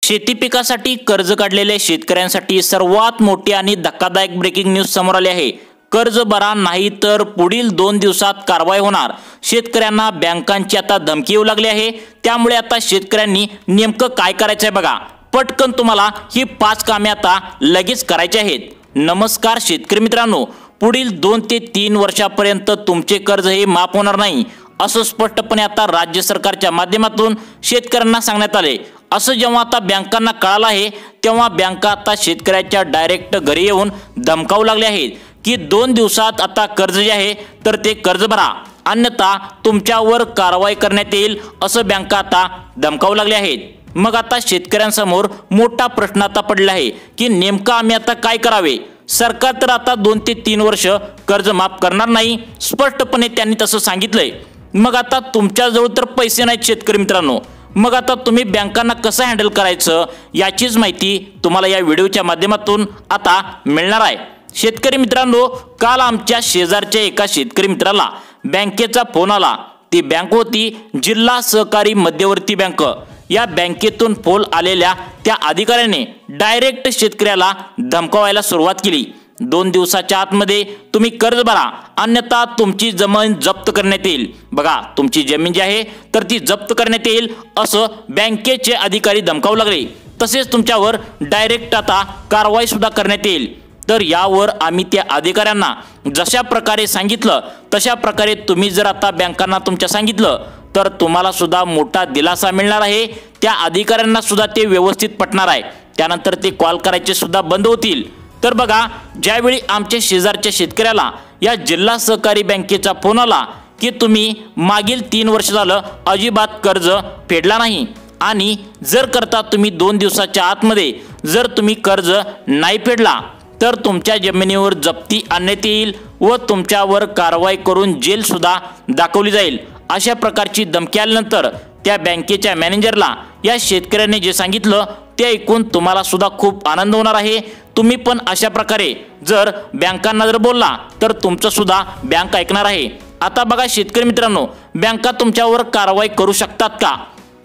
शेती पिकासाठी कर्ज काढलेल्या शेतकऱ्यांसाठी सर्वात मोठी आणि धक्कादायक ब्रेकिंग न्यूज समोर आली आहे। कर्ज भरा नाही तर पुढील 2 दिवसात कारवाई होणार। शेतकऱ्यांना बँकांची आता धमकी येऊ लागली आहे। त्यामुळे आता शेतकऱ्यांनी नेमकं काय करायचं आहे बघा। पटकन तुम्हाला ही 5 कामे आता लगेच करायची आहेत। नमस्कार शेतकरी मित्रांनो, पुढील 2 ते 3 वर्षापर्यंत तुमचे कर्ज हे माफ होणार नाही असं स्पष्टपणे आता राज्य सरकारच्या माध्यमातून शेतकऱ्यांना सांगण्यात आले। असं जेव्हा आता बँकांना कळालं आहे तेव्हा बँका आता शेतकऱ्याच्या डायरेक्ट घरी येऊन धमकावू लागले आहेत की 2 दिवसात आता कर्ज जे आहे तर ते कर्ज भरा, अन्यथा तुमच्यावर कारवाई करण्यात येईल असं बँका आता धमकावू लागले आहेत। मग आता शेतकऱ्यांसमोर मोठा प्रश्न आता पडला आहे की नेमका आम्ही आता काय करावे। सरकार तर आता 2 ते 3 वर्ष कर्ज माफ करणार नाही, स्पष्टपणे त्यांनी तसं सांगितलंय। मग आता तुमच्याजवळ तर पैसे नाहीत शेतकरी मित्रांनो, मग आता तुम्ही बँकांना कसं हँडल करायचं याचीच माहिती तुम्हाला या व्हिडिओच्या माध्यमातून आता मिळणार आहे। शेतकरी मित्रांनो, काल आमच्या शेजारच्या एका शेतकरी मित्राला बँकेचा फोन आला। ती बँक होती जिल्हा सहकारी मध्यवर्ती बँक। या बँकेतून फोन आलेल्या त्या अधिकाऱ्याने डायरेक्ट शेतकऱ्याला धमकावायला सुरुवात केली। 2 दिवसाच्या आतमध्ये तुम्ही कर्ज भरा, अन्यथा तुमची जमीन जप्त करण्यात येईल। बघा, तुमची जमीन जी आहे तर ती जप्त करण्यात येईल असं बँकेचे अधिकारी धमकावू लागले। तसेच तुमच्यावर डायरेक्ट आता कारवाई सुद्धा करण्यात येईल। तर यावर आम्ही त्या अधिकाऱ्यांना जशा प्रकारे सांगितलं तशा प्रकारे तुम्ही जर आता बँकांना तुमच्या सांगितलं तर तुम्हाला सुद्धा मोठा दिलासा मिळणार आहे। त्या अधिकाऱ्यांना सुद्धा ते व्यवस्थित पटणार आहे, त्यानंतर ते कॉल करायचे सुद्धा बंद होतील। तर बघा, ज्यावेळी आमच्या शेजारच्या शेतकऱ्याला या जिल्हा सहकारी बँकेचा फोन आला की तुम्ही मागील 3 वर्ष झालं अजिबात कर्ज फेडला नाही आणि जर करता तुम्ही 2 दिवसाच्या आतमध्ये जर तुम्ही कर्ज नाही फेडला तर तुमच्या जमिनीवर जप्ती आणण्यात येईल व तुमच्यावर कारवाई करून जेल सुद्धा दाखवली जाईल, अशा प्रकारची धमकी आल्यानंतर त्या बँकेच्या मॅनेजरला या शेतकऱ्याने जे सांगितलं ते ऐकून तुम्हाला सुद्धा खूप आनंद होणार आहे। तुम्ही पण अशा प्रकारे जर बँकांना जर बोलला तर तुमचं सुद्धा बँक ऐकणार आहे। आता बघा शेतकरी मित्रांनो, बँका तुमच्यावर कारवाई करू शकतात का?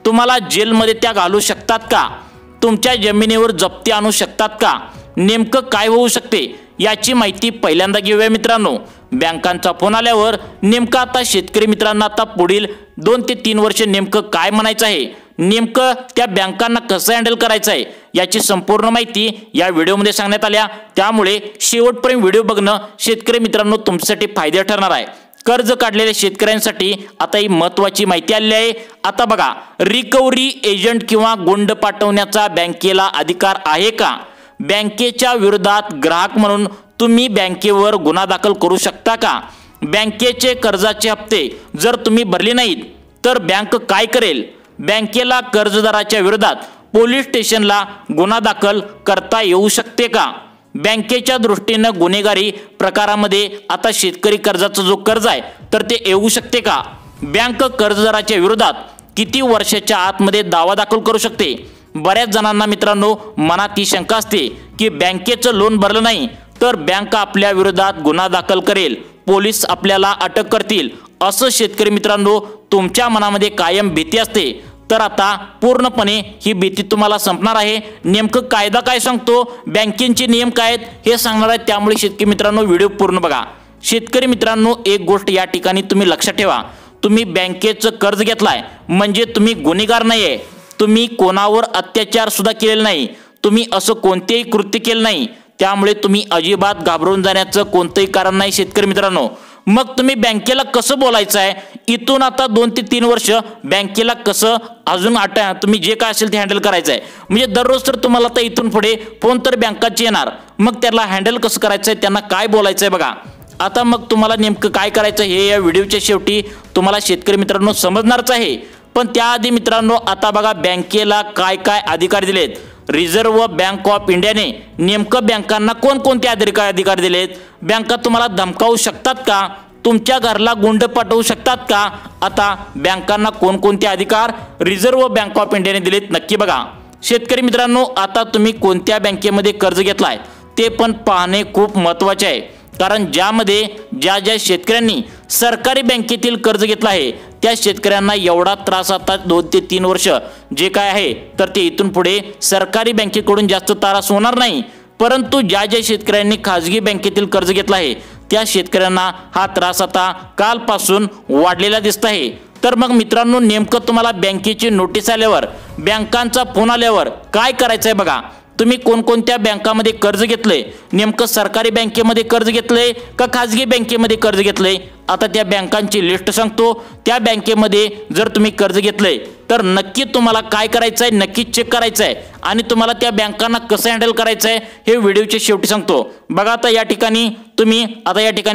तुम्हाला जेलमध्ये त्या घालू शकतात का? तुमच्या जमिनीवर जप्ती आणू शकतात का? नेमकं काय होऊ शकते याची माहिती पहिल्यांदा घेऊया मित्रांनो। बँकांचा फोन आल्यावर नेमकं आता शेतकरी मित्रांना आता पुढील 2 ते 3 वर्ष नेमकं काय म्हणायचं आहे, नेमकं त्या बँकांना कसं हँडल करायचं आहे याची संपूर्ण माहिती या व्हिडिओमध्ये सांगण्यात आल्या। त्यामुळे शेवटपर्यंत व्हिडिओ बघणं शेतकरी मित्रांनो तुमच्यासाठी फायदे ठरणार आहे। कर्ज काढलेल्या शेतकऱ्यांसाठी आता ही महत्त्वाची माहिती आली आहे। आता बघा, रिकव्हरी एजंट किंवा गुंड पाठवण्याचा बँकेला अधिकार आहे का? बँकेच्या विरोधात ग्राहक म्हणून तुम्ही बँकेवर गुन्हा दाखल करू शकता का? बँकेचे कर्जाचे हप्ते जर तुम्ही भरले नाहीत तर बँक काय करेल? बँकेला कर्जदाराच्या विरोधात पोलीस स्टेशनला गुन्हा दाखल करता येऊ शकते का? बँकेच्या दृष्टीने गुन्हेगारी प्रकारामध्ये आता शेतकरी कर्जाचा जो कर्ज आहे तर ते येऊ शकते का? बँक कर्जदाराच्या विरोधात किती वर्षाच्या आतमध्ये दावा दाखल करू शकते? बऱ्याच जणांना मित्रांनो मनात ही शंका असते की बँकेचं लोन भरलं नाही तर बँक आपल्या विरोधात गुन्हा दाखल करेल, पोलीस आपल्याला अटक करतील, असं शेतकरी मित्रांनो तुमच्या मनामध्ये कायम भीती असते। तर आता पूर्णपणे ही भीती तुम्हाला संपणार आहे। नेमकं कायदा काय सांगतो, बँकेचे नियम काय आहेत हे सांगणार आहे, त्यामुळे शेतकरी मित्रांनो व्हिडिओ पूर्ण बघा। शेतकरी मित्रांनो, एक गोष्ट या ठिकाणी तुम्ही लक्षात ठेवा, तुम्ही बँकेचं कर्ज घेतलाय म्हणजे तुम्ही गुन्हेगार नाही आहे, तुम्ही कोणावर अत्याचार सुद्धा केलेला नाही, तुम्ही असं कोणतेही कृत्य केलं नाही, त्यामुळे तुम्ही अजिबात घाबरून जाण्याचं कोणतंही कारण नाही शेतकरी मित्रांनो। मग तुम्ही बँकेला कसं बोलायचं आहे, इथून आता 2 ते 3 वर्ष बँकेला कसं अजून तुम्ही जे काय असेल ते हँडल करायचं आहे। म्हणजे दररोज तर तुम्हाला आता इथून पुढे फोन तर बँकाचे येणार, मग त्याला हँडल कसं करायचं आहे, त्यांना काय बोलायचं आहे बघा। आता मग तुम्हाला नेमकं काय करायचं हे या व्हिडिओच्या शेवटी तुम्हाला शेतकरी मित्रांनो समजणारच आहे। पण त्याआधी मित्रांनो आता बघा, बँकेला काय काय अधिकार दिलेत। रिझर्व्ह बँक ऑफ इंडियाने नेमकं बँकांना कोणकोणते अधिकार दिलेत? बँका तुम्हाला धमकावू शकतात का? तुमच्या घरला गुंड पाठवू शकतात का? आता बँकांना कोणकोणते अधिकार रिझर्व्ह बँक ऑफ इंडियाने दिलेत नक्की बघा। शेतकरी मित्रांनो, आता तुम्ही कोणत्या बँकेमध्ये कर्ज घेतलाय ते पण पाहणे खूप महत्त्वाचे आहे, कारण ज्या शेतकऱ्यांनी सरकारी बँकेतील कर्ज घेतला आहे त्या शेतकऱ्यांना एवढा त्रास आता 2 ते 3 वर्ष जे काय आहे तर ते इथून पुढे सरकारी बँकेकडून जास्त त्रास होणार नाही। परंतु ज्या शेतकऱ्यांनी खाजगी बँकेतील कर्ज घेतला आहे त्या शेतकऱ्यांना हा त्रास आता कालपासून वाढलेला दिसत आहे। तर मग मित्रांनो, नेमकं तुम्हाला बँकेची नोटीस आल्यावर, बँकांचा फोन आल्यावर काय करायचं आहे बघा। तुम्ही कोणकोणत्या बँकामध्ये कर्ज घेतले, नेमकं सरकारी बँकेमध्ये कर्ज घेतले का खाजगी बँकेमध्ये कर्ज घेतले, आता त्या बँकांची लिस्ट सांगतो। त्या बँकेमध्ये जर तुम्ही कर्ज घेतले तर नक्की तुम्हाला काय करायचं आहे, नक्की चेक करायचं आहे आणि तुम्हाला त्या बँकांना कसं हँडल करायचं आहे हे व्हिडिओच्या शेवटी सांगतो। बघा आता या ठिकाणी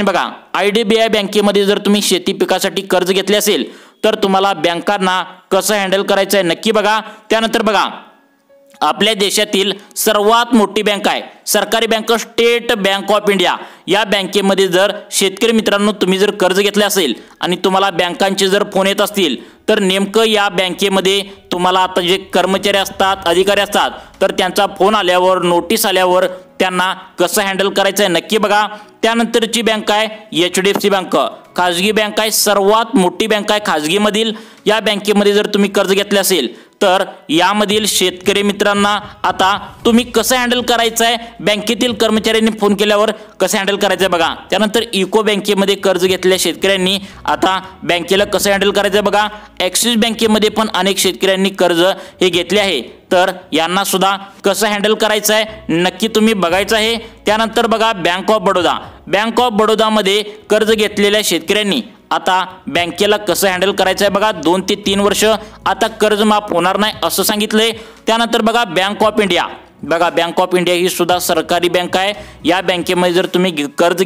बघा, IDBI बँकेमध्ये जर तुम्ही शेती पिकासाठी कर्ज घेतले असेल तर तुम्हाला बँकांना कसं हँडल करायचं आहे नक्की बघा। त्यानंतर बघा, आपल्या देशातील सर्वात मोठी बँक आहे सरकारी bank state bank of India. या बँकेमध्ये जर शेतकरी मित्रांनो तुम्ही जर कर्ज घेतले असेल आणि तुम्हाला बँकांचे जर फोन येत असतील तर नेमकं या बँकेमध्ये तुम्हाला आता जे कर्मचारी असतात, अधिकारी असतात, तर त्यांचा फोन आल्यावर, नोटीस आल्यावर त्यांना कसं हँडल करायचं आहे नक्की बघा। त्यानंतरची बँक आहे HDFC बँक, खाजगी बँक आहे, सर्वात मोठी बँक आहे खाजगीमधील। या बँकेमध्ये जर तुम्ही कर्ज घेतले असेल तर यामधील शेतकरी मित्रांना आता तुम्ही कसं हँडल करायचं आहे, बँकेतील कर्मचाऱ्यांनी फोन केल्यावर कसं हँडल करायचं आहे बघा। त्यानंतर इको बँकेमध्ये कर्ज घेतलेल्या शेतकऱ्यांनी आता बँकेला कसं हँडल करायचं आहे बघा। ॲक्सिस बँकेमध्ये पण अनेक शेतकऱ्यांनी कर्ज हे घेतले आहे तर यांना सुद्धा कसं हँडल करायचं आहे नक्की तुम्ही बघायचं आहे। त्यानंतर बघा, बँक ऑफ बडोदामध्ये कर्ज घेतलेल्या शेतकऱ्यांनी आता बँकेला कसं हँडल करायचं आहे बघा। 2 ते 3 वर्ष आता कर्ज माफ होणार नाही असं सांगितलंय। त्यानंतर बघा, बँक ऑफ इंडिया ही सुद्धा सरकारी बँक आहे। या बँकेमध्ये जर तुम्ही कर्ज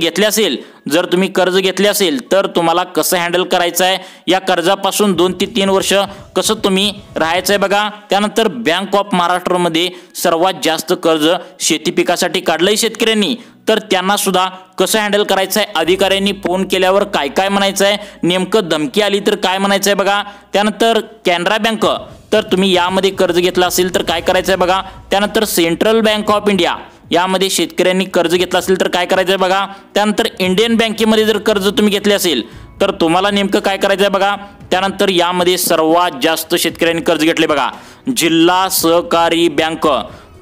घेतले असेल तर तुम्हाला कसं हँडल करायचं आहे, या कर्जापासून 2 ते 3 वर्ष कसं तुम्ही राहायचं आहे बघा। त्यानंतर बँक ऑफ महाराष्ट्रमध्ये सर्वात जास्त कर्ज शेती पिकासाठी काढलंय शेतकऱ्यांनी, तर त्यांना सुद्धा कसं हँडल करायचं आहे, अधिकाऱ्यांनी फोन केल्यावर काय काय म्हणायचं आहे, नेमकं धमकी आली तर काय म्हणायचं आहे बघा। त्यानंतर कॅनरा बँक, तर तुम्ही यामध्ये कर्ज घेतला असेल तर काय करायचं आहे बघा। त्यानंतर सेंट्रल बँक ऑफ इंडिया, यामध्ये शेतकऱ्यांनी कर्ज घेतला असेल तर काय करायचं आहे बघा। त्यानंतर इंडियन बँकेमध्ये जर कर्ज तुम्ही घेतले असेल तर तुम्हाला नेमकं काय करायचं आहे बघा। त्यानंतर यामध्ये सर्वात जास्त शेतकऱ्यांनी कर्ज घेतले बघा, जिल्हा सहकारी बँक।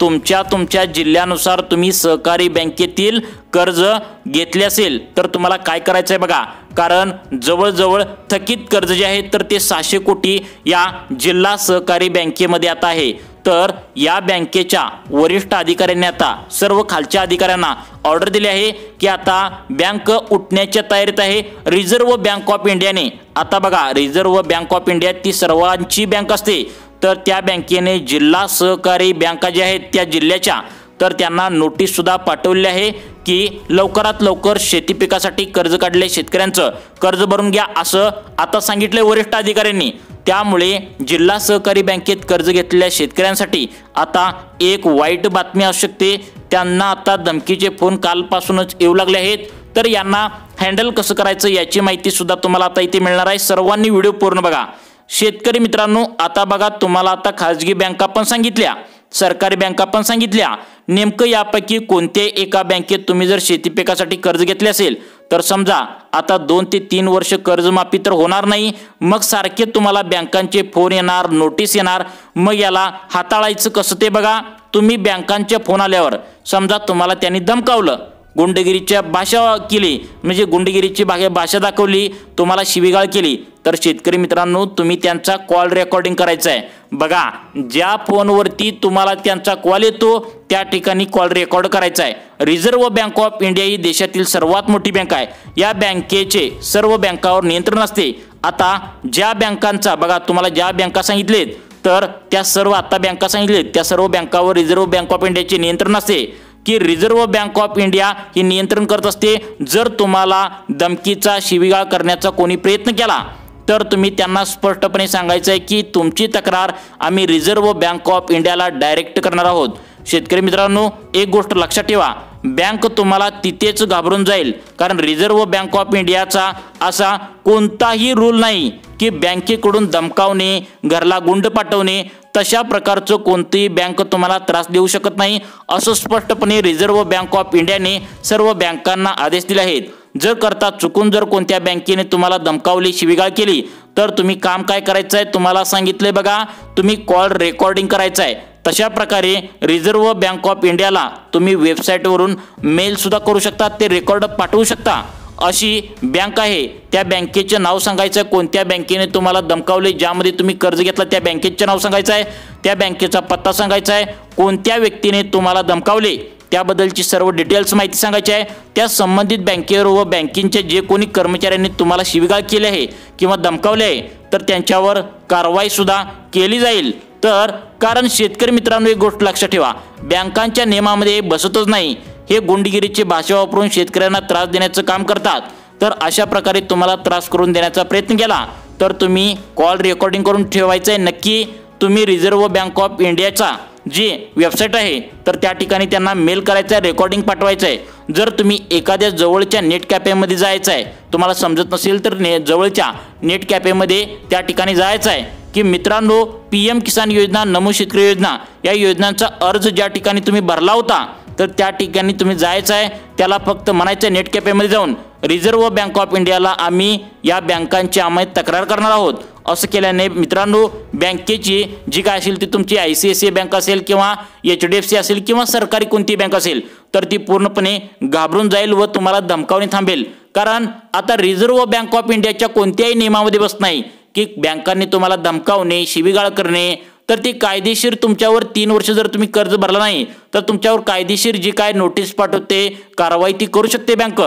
तुमच्या जिल्ह्यानुसार तुम्ही सहकारी बँकेतील कर्ज घेतले असेल तर तुम्हाला काय करायचं आहे बघा, कारण जवळजवळ थकीत कर्ज जे आहे तर ते 600 कोटी या जिल्हा सहकारी बँकेमध्ये आता आहे। तर या बँकेच्या वरिष्ठ अधिकाऱ्यांनी आता सर्व खालच्या अधिकाऱ्यांना ऑर्डर दिली आहे की आता बँक उठण्याच्या तयारीत आहे। रिझर्व्ह बँक ऑफ इंडियाने आता बघा, रिझर्व्ह बँक ऑफ इंडिया ती सर्वांची बँक असते, तर त्या बँकेने जिल्हा सहकारी बँका ज्या आहेत त्या जिल्ह्याच्या, तर त्यांना नोटीस सुद्धा पाठवली आहे की लवकरात लवकर शेती पिकासाठी कर्ज काढले शेतकऱ्यांचं कर्ज भरून घ्या असं आता सांगितलंय वरिष्ठ अधिकाऱ्यांनी। त्यामुळे जिल्हा सहकारी बँकेत कर्ज घेतलेल्या शेतकऱ्यांसाठी आता एक वाईट बातमी असू शकते, त्यांना आता धमकीचे फोन कालपासूनच येऊ लागले आहेत। तर यांना हँडल कसं करायचं याची माहिती सुद्धा तुम्हाला आता इथे मिळणार आहे, सर्वांनी व्हिडिओ पूर्ण बघा। शेतकरी मित्रांनो, आता बघा, तुम्हाला आता खाजगी बँका पण सांगितल्या, सरकारी बँका पण सांगितल्या, नेमकं यापैकी कोणत्या एका बँकेत तुम्ही जर शेती पिकासाठी कर्ज घेतले असेल तर समजा आता 2 ते 3 वर्ष कर्जमाफी तर होणार नाही, मग सारखे तुम्हाला बँकांचे फोन येणार, नोटीस येणार, मग याला हाताळायचं कसं ते बघा। तुम्ही बँकांचे फोन आल्यावर समजा तुम्हाला त्यांनी धमकावलं, गुंडगिरीच्या भाषा केली, म्हणजे गुंडगिरीची भाषा दाखवली, तुम्हाला शिवीगाळ केली, तर शेतकरी मित्रांनो तुम्ही त्यांचा कॉल रेकॉर्डिंग करायचा आहे बघा। ज्या फोनवरती तुम्हाला त्यांचा कॉल येतो त्या ठिकाणी कॉल रेकॉर्ड करायचा आहे। रिझर्व्ह बँक ऑफ इंडिया ही देशातील सर्वात मोठी बँक आहे, या बँकेचे सर्व बँकांवर नियंत्रण असते। आता ज्या बँकांचा बघा, तुम्हाला ज्या बँका सांगितलेत तर त्या सर्व आता बँका सांगितलेत त्या सर्व बँकावर रिझर्व्ह बँक ऑफ इंडियाचे नियंत्रण असते की रिझर्व्ह बँक ऑफ इंडिया ही नियंत्रण करत असते। जर तुम्हाला धमकीचा, शिवीगाळ करण्याचा कोणी प्रयत्न केला तर तुम्ही त्यांना स्पष्टपणे सांगायचं आहे की तुमची तक्रार आम्ही रिझर्व्ह बँक ऑफ इंडियाला डायरेक्ट करणार आहोत। शेतकरी मित्रांनो, एक गोष्ट लक्षात ठेवा, बँक तुम्हाला तिथेच घाबरून जाईल, कारण रिझर्व्ह बँक ऑफ इंडियाचा असा कोणताही रूल नाही की बँकेकडून धमकावणे, घरला गुंड पाठवणे, तशा प्रकारचं कोणतीही बँक तुम्हाला त्रास देऊ शकत नाही असं स्पष्टपणे रिझर्व्ह बँक ऑफ इंडियाने सर्व बँकांना आदेश दिले आहेत। जर करता चुकून जर कोणत्या बँकेने तुम्हाला धमकावली, शिवीगाळ केली तर तुम्ही काम काय करायचं आहे तुम्हाला सांगितले बघा, तुम्ही कॉल रेकॉर्डिंग करायचं आहे। तशा प्रकारे रिझर्व्ह बँक ऑफ इंडियाला तुम्ही वेबसाईटवरून मेल सुद्धा करू शकता, ते रेकॉर्ड पाठवू शकता। अशी बँक आहे, त्या बँकेचे नाव सांगायचं, कोणत्या बँकेने तुम्हाला धमकावले, ज्यामध्ये तुम्ही कर्ज घेतला त्या बँकेचे नाव सांगायचं आहे, त्या बँकेचा पत्ता सांगायचा आहे, कोणत्या व्यक्तीने तुम्हाला धमकावले त्याबद्दलची सर्व डिटेल्स माहिती सांगायची आहे। त्या संबंधित बँकेवर व बँकेचे जे कोणी कर्मचाऱ्यांनी तुम्हाला शिवीगाळ केली आहे किंवा धमकावले आहे तर त्यांच्यावर कारवाई सुद्धा केली जाईल। तर कारण शेतकरी मित्रांनो, एक गोष्ट लक्षात ठेवा, बँकांच्या नियमामध्ये बसतच नाही, हे गुंडगिरीची भाषा वापरून शेतकऱ्यांना त्रास देण्याचं काम करतात। तर अशा प्रकारे तुम्हाला त्रास करून देण्याचा प्रयत्न केला तर तुम्ही कॉल रेकॉर्डिंग करून ठेवायचं आहे। नक्की तुम्ही रिझर्व्ह बँक ऑफ इंडियाचा जी वेबसाईट आहे तर त्या ठिकाणी त्यांना मेल करायचा आहे, रेकॉर्डिंग पाठवायचं आहे। जर तुम्ही एखाद्या जवळच्या नेट कॅफेमध्ये जायचं आहे, तुम्हाला समजत नसेल तर जवळच्या नेट कॅफेमध्ये त्या ठिकाणी जायचं आहे की मित्रांनो, PM किसान योजना, नमो शेतकरी योजना या योजनांचा अर्ज ज्या ठिकाणी तुम्ही भरला होता तर त्या ठिकाणी तुम्ही जायचं आहे। त्याला फक्त म्हणायचं नेट कॅफेमध्ये जाऊन, रिझर्व्ह बँक ऑफ इंडियाला आम्ही या बँकांची तक्रार करणार आहोत। असं केल्याने मित्रांनो, बँकेची जी काय असेल ती तुमची ICICI बँक असेल किंवा HDFC असेल किंवा सरकारी कोणती बँक असेल तर ती पूर्णपणे घाबरून जाईल व तुम्हाला धमकावणे थांबेल। कारण आता रिझर्व्ह बँक ऑफ इंडियाच्या कोणत्याही नियमामध्ये बसत नाही की बँकांनी तुम्हाला धमकावणे, शिवीगाळ करणे, तर ती कायदेशीर तुमच्यावर 3 वर्ष जर तुम्ही कर्ज भरला नाही तर तुमच्यावर कायदेशीर जी काय नोटीस पाठवते, कारवाई ती करू शकते बँक।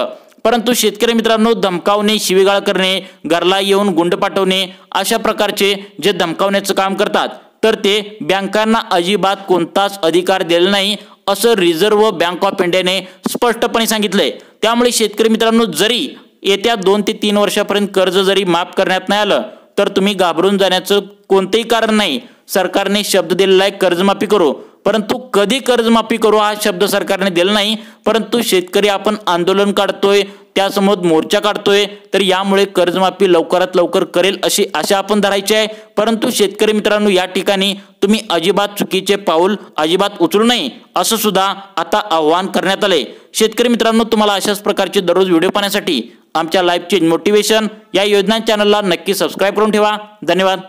परंतु शेतकरी मित्रांनो, धमकावणे, शिवीगाळ करणे, घरला येऊन गुंड पाठवणे अशा प्रकारचे जे धमकावण्याचं काम करतात तर ते बँकांना अजिबात कोणताच अधिकार दिलेला नाही, असं रिझर्व्ह बँक ऑफ इंडियाने स्पष्टपणे सांगितलंय। त्यामुळे शेतकरी मित्रांनो, जरी येत्या 2 ते 3 वर्षापर्यंत कर्ज जरी माफ करण्यात नाही आलं तर तुम्ही घाबरून जाण्याचं कोणतेही कारण नाही। सरकारने शब्द दिलेला आहे कर्जमाफी करू, परंतु कधी कर्जमाफी करू हा शब्द सरकारने दिला नाही। परंतु शेतकरी आपण आंदोलन काढतोय, त्यासमोर मोर्चा काढतोय, तर यामुळे कर्जमाफी लवकरात लवकर करेल अशी आशा आपण धरायची आहे। परंतु शेतकरी मित्रांनो, या ठिकाणी तुम्ही अजिबात चुकीचे पाऊल अजिबात उचलू नये असं सुद्धा आता आवाहन करण्यात आले। शेतकरी मित्रांनो, तुम्हाला अशाच प्रकारचे दररोज व्हिडिओ पाहण्यासाठी आमच्या लाईव्ह चेंज मोटिवेशन या योजना चॅनलला नक्की सबस्क्राईब करून ठेवा। धन्यवाद।